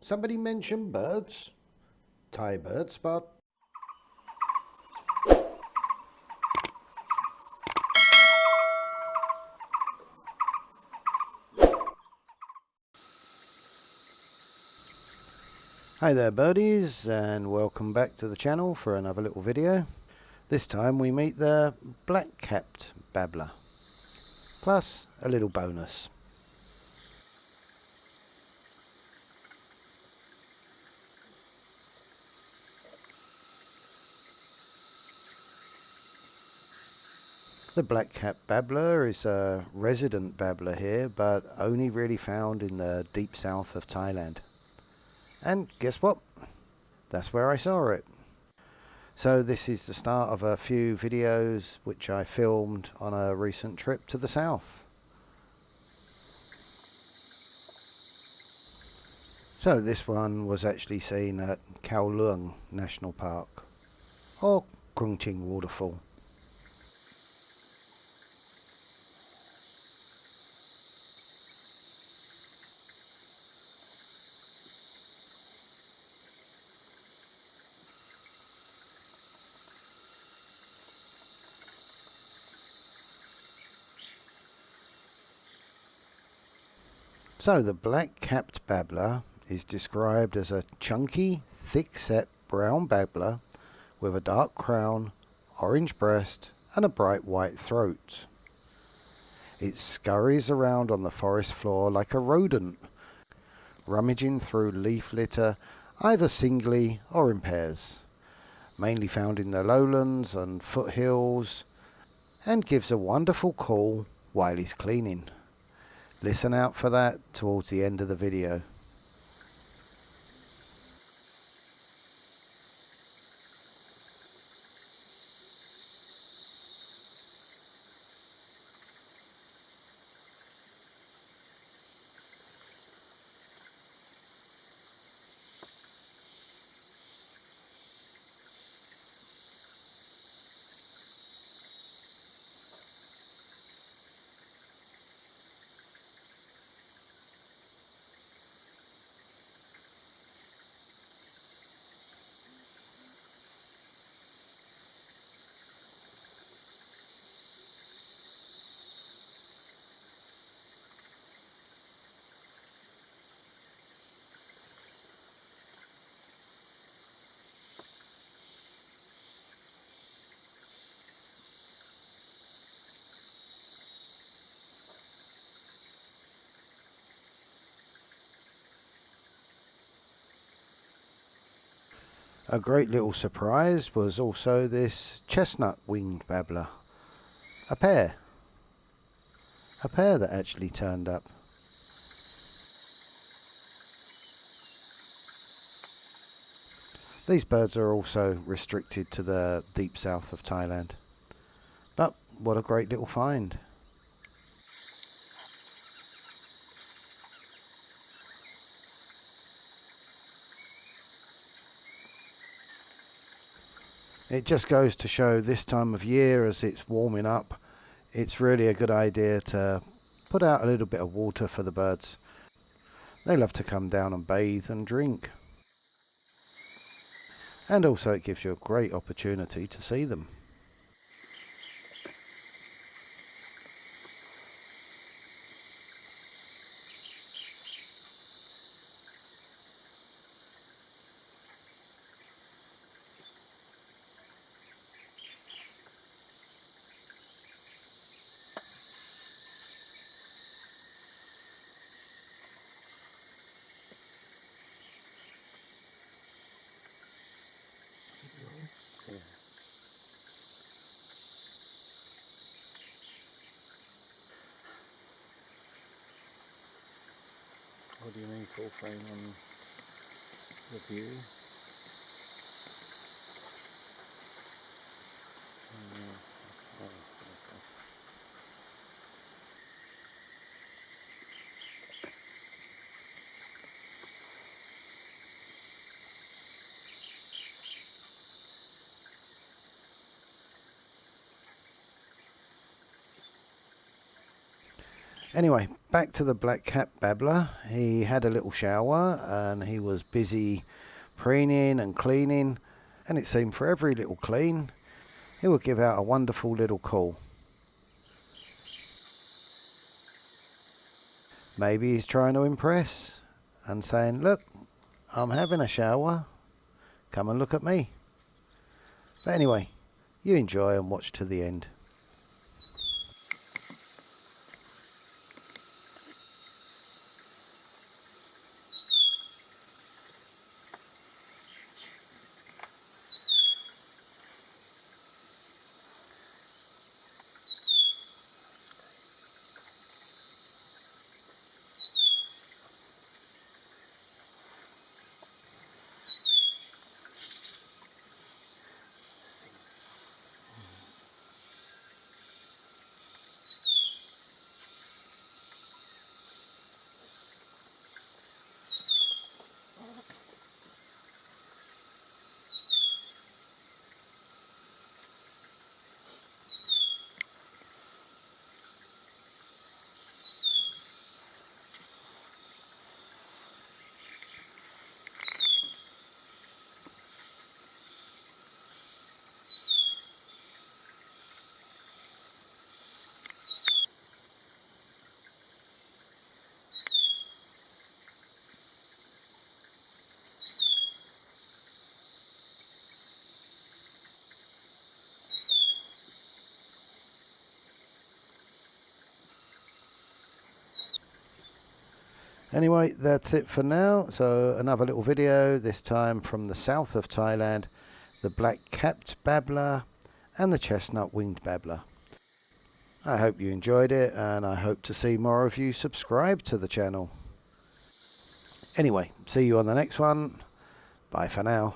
Somebody mention birds? Thaibirdspot. Hi there birdies, and welcome back to the channel for another little video. This time we meet the Black-capped Babbler, plus a little bonus. The Black-capped Babbler is a resident babbler here, but only really found in the deep south of Thailand. And guess what? That's where I saw it. So this is the start of a few videos which I filmed on a recent trip to the south. So this one was actually seen at Kowloon National Park, or Preening Waterfall. So the Black-capped Babbler is described as a chunky, thick-set brown babbler with a dark crown, orange breast and a bright white throat. It scurries around on the forest floor like a rodent, rummaging through leaf litter either singly or in pairs, mainly found in the lowlands and foothills, and gives a wonderful call while he's cleaning. Listen out for that towards the end of the video. A great little surprise was also this chestnut winged babbler. A pair that actually turned up. These birds are also restricted to the deep south of Thailand. But what a great little find. It just goes to show this time of year, as it's warming up, it's really a good idea to put out a little bit of water for the birds. They love to come down and bathe and drink. And also it gives you a great opportunity to see them. What do you mean full frame on the view? Anyway, back to the black-capped babbler. He had a little shower and he was busy preening and cleaning, and it seemed for every little clean he would give out a wonderful little call. Maybe he's trying to impress and saying, look, I'm having a shower, come and look at me. But anyway, you enjoy and watch to the end. Anyway, that's it for now. So another little video, this time from the south of Thailand, the black-capped babbler and the chestnut winged babbler. I hope you enjoyed it, and I hope to see more of you subscribe to the channel. Anyway, see you on the next one. Bye for now.